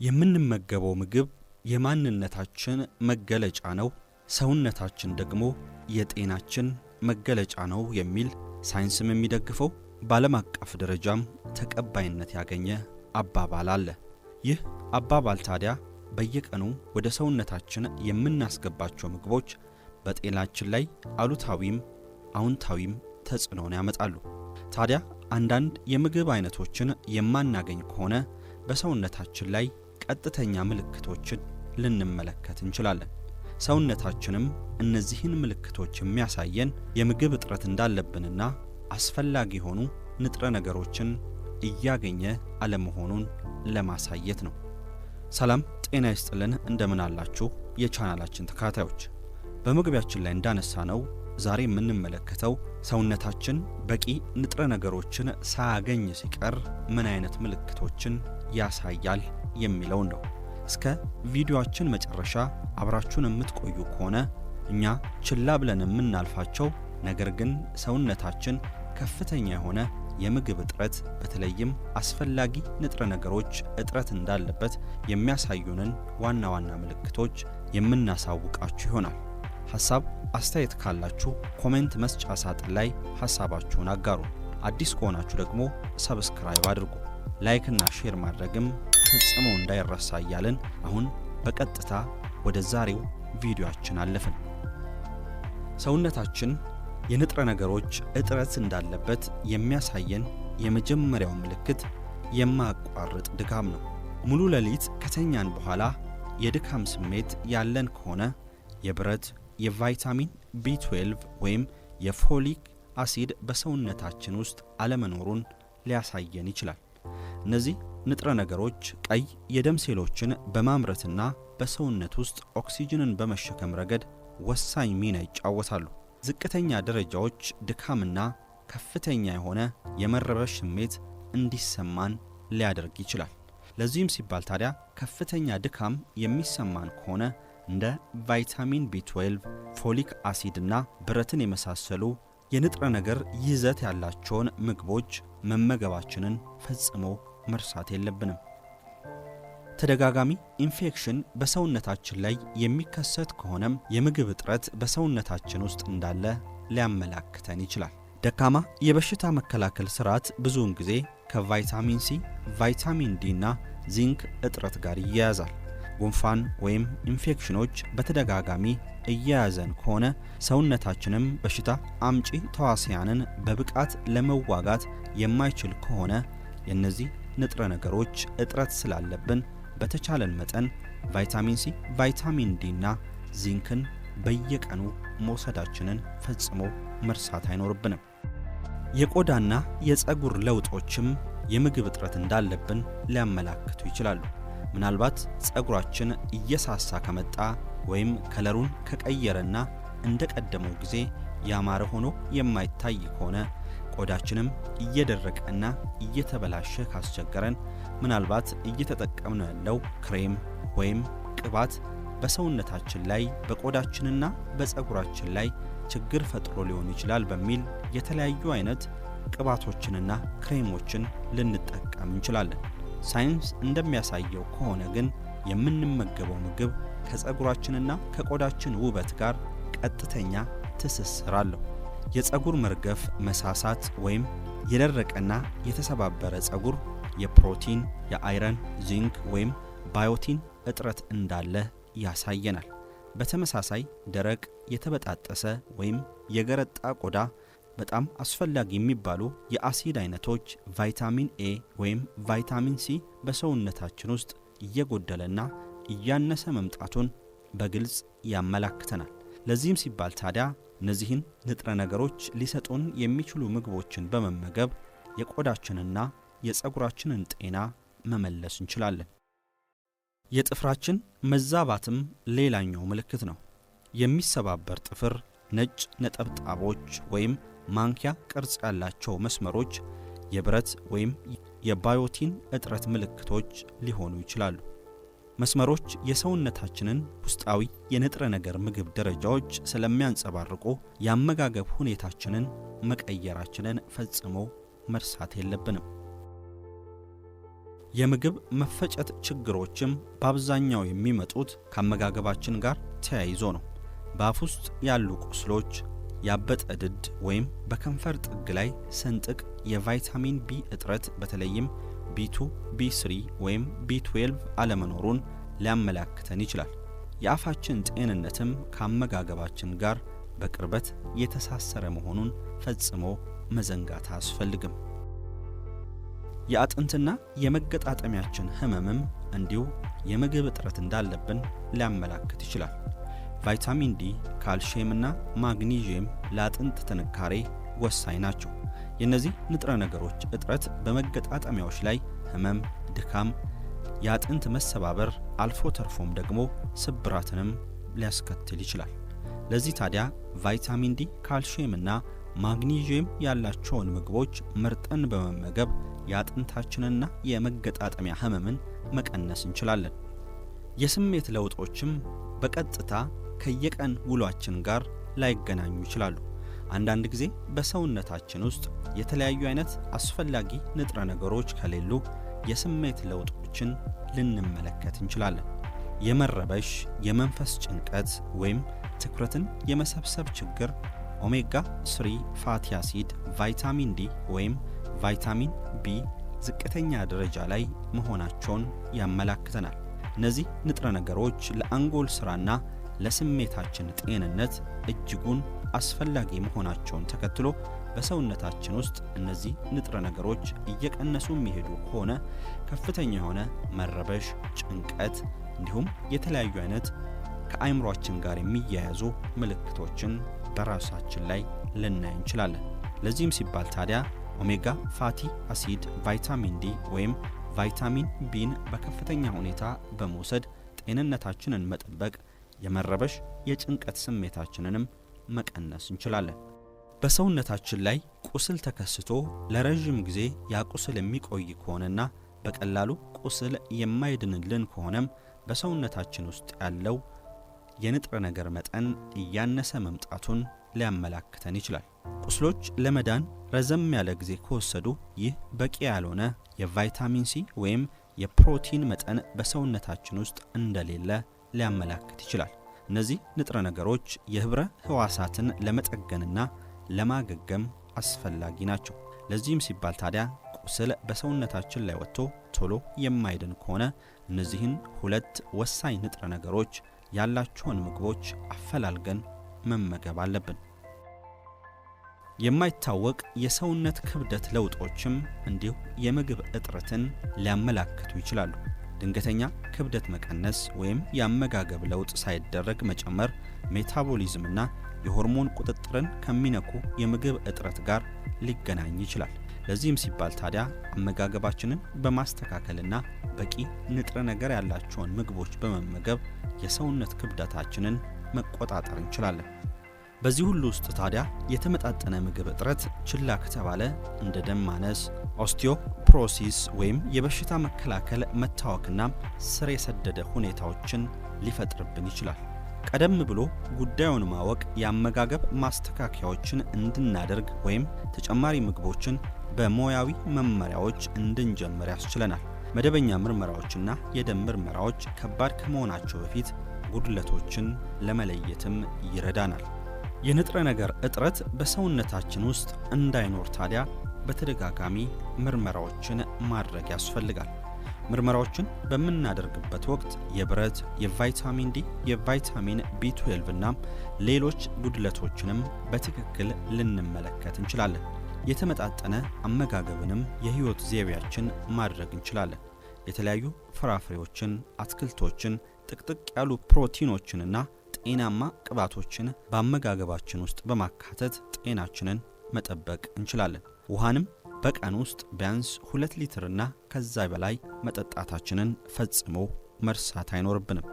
የምንመገበው ምግብ የማንነታችን መገለጫ ነው፣ ሰውነታችን ደግሞ የጤናችን መገለጫ ነው የሚል ሳይንስም የሚደግፈው በዓለም አቀፍ ደረጃም ተቀባይነት ያገኘ አባባል አለ። ይህ አባባል ታዲያ በየቀኑ ወደ ሰውነታችን የምናስገባቸው ምግቦች በጤናችን ላይ አሉታዊም አዎንታዊም ተጽዕኖን ያመጣሉ። ታዲያ አንዳንድ የምግብ አይነቶችን የማናገኝ ከሆነ በሰውነታችን ላይ ቀጥተኛ ምልክቶችን ልንመለከት እንችላለን። ሰውነታችንም እነዚህን ምልክቶች የሚያሳየን የምግብ እጥረት እንዳለብንና አስፈላጊ የሆኑ ንጥረ ነገሮችን እያገኘ አለመሆኑን ለማሳየት ነው። ሰላም ጤና ይስጥልን፣ እንደምን አላችሁ የቻናላችን ተከታታዮች። በመግቢያችን ላይ እንዳነሳነው ዛሬ የምንመለከተው ሰውነታችን በቂ ንጥረ ነገሮችን ሳያገኝ ሲቀር ምን አይነት ምልክቶችን ያሳያል የሚለውን ነው። እስከ ቪዲዮአችን መጨረሻ አብራችሁን የምትቆዩ ከሆነ እኛ ችላ ብለን የምናልፋቸው ነገር ግን ሰውነታችን ከፍተኛ የሆነ የምግብ እጥረት በተለይም አስፈላጊ ንጥረ ነገሮች እጥረት እንዳለበት የሚያሳዩንን ዋና ዋና ምልክቶች የምናሳውቃችሁ ይሆናል። ሐሳብ አስተያየት ካላችሁ ኮሜንት መስጫ ሳጥን ላይ ሐሳባችሁን አጋሩ። አዲስ ከሆናችሁ ደግሞ ሰብስክራይብ አድርጉ። ላይክ እና ሼር ማድረግም ፈጽሞ እንዳይረሳ እያልን አሁን በቀጥታ ወደ ዛሬው ቪዲዮአችን አለፍን። ሰውነታችን የንጥረ ነገሮች እጥረት እንዳለበት የሚያሳየን የመጀመሪያው ምልክት የማያቋርጥ ድካም ነው። ሙሉ ሌሊት ከተኛን በኋላ የድካም ስሜት ያለን ከሆነ የብረት፣ የቫይታሚን B12 ወይም የፎሊክ አሲድ በሰውነታችን ውስጥ አለመኖሩን ሊያሳየን ይችላል። እነዚህ ንጥረ ነገሮች ቀይ የደም ሴሎችን በማምረትና በሰውነት ውስጥ ኦክሲጅንን በመሸከም ረገድ ወሳኝ ሚና ይጫወታሉ። ዝቅተኛ ደረጃዎች ድካምና ከፍተኛ የሆነ የመረበሽ ስሜት እንዲሰማን ሊያደርግ ይችላል። ለዚህም ሲባል ታዲያ ከፍተኛ ድካም የሚሰማን ከሆነ እንደ ቫይታሚን B12፣ ፎሊክ አሲድና ብረትን የመሳሰሉ የንጥረ ነገር ይዘት ያላቸውን ምግቦች መመገባችንን ፈጽሞ መርሳት የለብንም። ተደጋጋሚ ኢንፌክሽን በሰውነታችን ላይ የሚከሰት ከሆነም የምግብ እጥረት በሰውነታችን ውስጥ እንዳለ ሊያመላክተን ይችላል። ደካማ የበሽታ መከላከል ስርዓት ብዙውን ጊዜ ከቫይታሚን C፣ ቫይታሚን D እና ዚንክ እጥረት ጋር ይያያዛል። ጉንፋን ወይም ኢንፌክሽኖች በተደጋጋሚ እየያዘን ከሆነ ሰውነታችንም በሽታ አምጪ ተዋሲያንን በብቃት ለመዋጋት የማይችል ከሆነ የእነዚህ ንጥረ ነገሮች እጥረት ስላለብን በተቻለን መጠን ቫይታሚን C፣ ቫይታሚን D እና ዚንክን በየቀኑ መውሰዳችንን ፈጽሞ መርሳት አይኖርብንም። የቆዳና የፀጉር ለውጦችም የምግብ እጥረት እንዳለብን ሊያመላክቱ ይችላሉ። ምናልባት ፀጉራችን እየሳሳ ከመጣ ወይም ከለሩን ከቀየረና እንደቀደመው ጊዜ ያማረ ሆኖ የማይታይ ከሆነ ቆዳችንም እየደረቀና እየተበላሸ ካስቸገረን ምናልባት እየተጠቀምነው ያለው ክሬም ወይም ቅባት በሰውነታችን ላይ በቆዳችንና በፀጉራችን ላይ ችግር ፈጥሮ ሊሆን ይችላል በሚል የተለያዩ አይነት ቅባቶችንና ክሬሞችን ልንጠቀም እንችላለን። ሳይንስ እንደሚያሳየው ከሆነ ግን የምንመገበው ምግብ ከፀጉራችንና ከቆዳችን ውበት ጋር ቀጥተኛ ትስስር አለው። የፀጉር መርገፍ፣ መሳሳት ወይም የደረቀና የተሰባበረ ፀጉር የፕሮቲን፣ የአይረን፣ ዚንክ ወይም ባዮቲን እጥረት እንዳለ ያሳየናል። በተመሳሳይ ደረቅ፣ የተበጣጠሰ ወይም የገረጣ ቆዳ በጣም አስፈላጊ የሚባሉ የአሲድ አይነቶች ቫይታሚን A ወይም ቫይታሚን C በሰውነታችን ውስጥ እየጎደለና እያነሰ መምጣቱን በግልጽ ያመላክተናል። ለዚህም ሲባል ታዲያ እነዚህን ንጥረ ነገሮች ሊሰጡን የሚችሉ ምግቦችን በመመገብ የቆዳችንና የፀጉራችንን ጤና መመለስ እንችላለን። የጥፍራችን መዛባትም ሌላኛው ምልክት ነው። የሚሰባበር ጥፍር፣ ነጭ ነጠብጣቦች ወይም ማንኪያ ቅርጽ ያላቸው መስመሮች የብረት ወይም የባዮቲን እጥረት ምልክቶች ሊሆኑ ይችላሉ። መስመሮች የሰውነታችንን ውስጣዊ የንጥረ ነገር ምግብ ደረጃዎች ስለሚያንጸባርቁ የአመጋገብ ሁኔታችንን መቀየራችንን ፈጽሞ መርሳት የለብንም። የምግብ መፈጨት ችግሮችም በአብዛኛው የሚመጡት ከአመጋገባችን ጋር ተያይዞ ነው። በአፍ ውስጥ ያሉ ቁስሎች፣ ያበጠ ድድ ወይም በከንፈር ጥግ ላይ ስንጥቅ የቫይታሚን ቢ እጥረት በተለይም B2፣ B3 ወይም B12 አለመኖሩን ሊያመላክተን ይችላል። የአፋችን ጤንነትም ከአመጋገባችን ጋር በቅርበት የተሳሰረ መሆኑን ፈጽሞ መዘንጋት አያስፈልግም። የአጥንትና የመገጣጠሚያችን ህመምም እንዲሁ የምግብ እጥረት እንዳለብን ሊያመላክት ይችላል። ቫይታሚን ዲ፣ ካልሲየምና ማግኒዥየም ለአጥንት ጥንካሬ ወሳኝ ናቸው። የእነዚህ ንጥረ ነገሮች እጥረት በመገጣጠሚያዎች ላይ ህመም፣ ድካም፣ የአጥንት መሰባበር አልፎ ተርፎም ደግሞ ስብራትንም ሊያስከትል ይችላል። ለዚህ ታዲያ ቫይታሚን ዲ፣ ካልሲየምና ማግኒዥየም ያላቸውን ምግቦች መርጠን በመመገብ የአጥንታችንና የመገጣጠሚያ ህመምን መቀነስ እንችላለን። የስሜት ለውጦችም በቀጥታ ከየቀን ውሏችን ጋር ላይገናኙ ይችላሉ። አንዳንድ ጊዜ በሰውነታችን ውስጥ የተለያዩ አይነት አስፈላጊ ንጥረ ነገሮች ከሌሉ የስሜት ለውጦችን ልንመለከት እንችላለን። የመረበሽ፣ የመንፈስ ጭንቀት ወይም ትኩረትን የመሰብሰብ ችግር ኦሜጋ 3 ፋቲ አሲድ፣ ቫይታሚን ዲ ወይም ቫይታሚን ቢ ዝቅተኛ ደረጃ ላይ መሆናቸውን ያመላክተናል። እነዚህ ንጥረ ነገሮች ለአንጎል ስራና ለስሜታችን ጤንነት እጅጉን አስፈላጊ መሆናቸውን ተከትሎ በሰውነታችን ውስጥ እነዚህ ንጥረ ነገሮች እየቀነሱ የሚሄዱ ከሆነ ከፍተኛ የሆነ መረበሽ፣ ጭንቀት እንዲሁም የተለያዩ አይነት ከአእምሯችን ጋር የሚያያዙ ምልክቶችን በራሳችን ላይ ልናይ እንችላለን። ለዚህም ሲባል ታዲያ ኦሜጋ ፋቲ አሲድ፣ ቫይታሚን ዲ ወይም ቫይታሚን ቢን በከፍተኛ ሁኔታ በመውሰድ ጤንነታችንን መጠበቅ፣ የመረበሽ የጭንቀት ስሜታችንንም መቀነስ እንችላለን። በሰውነታችን ላይ ቁስል ተከስቶ ለረጅም ጊዜ ያ ቁስል የሚቆይ ከሆነና በቀላሉ ቁስል የማይድንልን ከሆነም በሰውነታችን ውስጥ ያለው የንጥረ ነገር መጠን እያነሰ መምጣቱን ሊያመላክተን ይችላል። ቁስሎች ለመዳን ረዘም ያለ ጊዜ ከወሰዱ ይህ በቂ ያልሆነ የቫይታሚን ሲ ወይም የፕሮቲን መጠን በሰውነታችን ውስጥ እንደሌለ ሊያመላክት ይችላል። እነዚህ ንጥረ ነገሮች የህብረ ህዋሳትን ለመጠገንና ለማገገም አስፈላጊ ናቸው። ለዚህም ሲባል ታዲያ ቁስል በሰውነታችን ላይ ወጥቶ ቶሎ የማይድን ከሆነ እነዚህን ሁለት ወሳኝ ንጥረ ነገሮች ያላቸውን ምግቦች አፈላልገን መመገብ አለብን። የማይታወቅ የሰውነት ክብደት ለውጦችም እንዲሁ የምግብ እጥረትን ሊያመላክቱ ይችላሉ። ድንገተኛ ክብደት መቀነስ ወይም የአመጋገብ ለውጥ ሳይደረግ መጨመር ሜታቦሊዝምና የሆርሞን ቁጥጥርን ከሚነኩ የምግብ እጥረት ጋር ሊገናኝ ይችላል። ለዚህም ሲባል ታዲያ አመጋገባችንን በማስተካከልና በቂ ንጥረ ነገር ያላቸውን ምግቦች በመመገብ የሰውነት ክብደታችንን መቆጣጠር እንችላለን። በዚህ ሁሉ ውስጥ ታዲያ የተመጣጠነ ምግብ እጥረት ችላ ከተባለ እንደ ደም ማነስ፣ ኦስቲዮፖሮሲስ ወይም የበሽታ መከላከል መታወክና ስር የሰደደ ሁኔታዎችን ሊፈጥርብን ይችላል። ቀደም ብሎ ጉዳዩን ማወቅ የአመጋገብ ማስተካከያዎችን እንድናደርግ ወይም ተጨማሪ ምግቦችን በሙያዊ መመሪያዎች እንድንጀምር ያስችለናል። መደበኛ ምርመራዎችና የደም ምርመራዎች ከባድ ከመሆናቸው በፊት ጉድለቶችን ለመለየትም ይረዳናል። የንጥረ ነገር እጥረት በሰውነታችን ውስጥ እንዳይኖር ታዲያ በተደጋጋሚ ምርመራዎችን ማድረግ ያስፈልጋል። ምርመራዎችን በምናደርግበት ወቅት የብረት፣ የቫይታሚን ዲ፣ የቫይታሚን B12 እና ሌሎች ጉድለቶችንም በትክክል ልንመለከት እንችላለን። የተመጣጠነ አመጋገብንም የህይወት ዘይቤያችን ማድረግ እንችላለን። የተለያዩ ፍራፍሬዎችን፣ አትክልቶችን፣ ጥቅጥቅ ያሉ ፕሮቲኖችንና ጤናማ ቅባቶችን በአመጋገባችን ውስጥ በማካተት ጤናችንን መጠበቅ እንችላለን። ውሃንም በቀን ውስጥ ቢያንስ 2 ሊትርና ከዛ በላይ መጠጣታችንን ፈጽሞ መርሳት አይኖርብንም።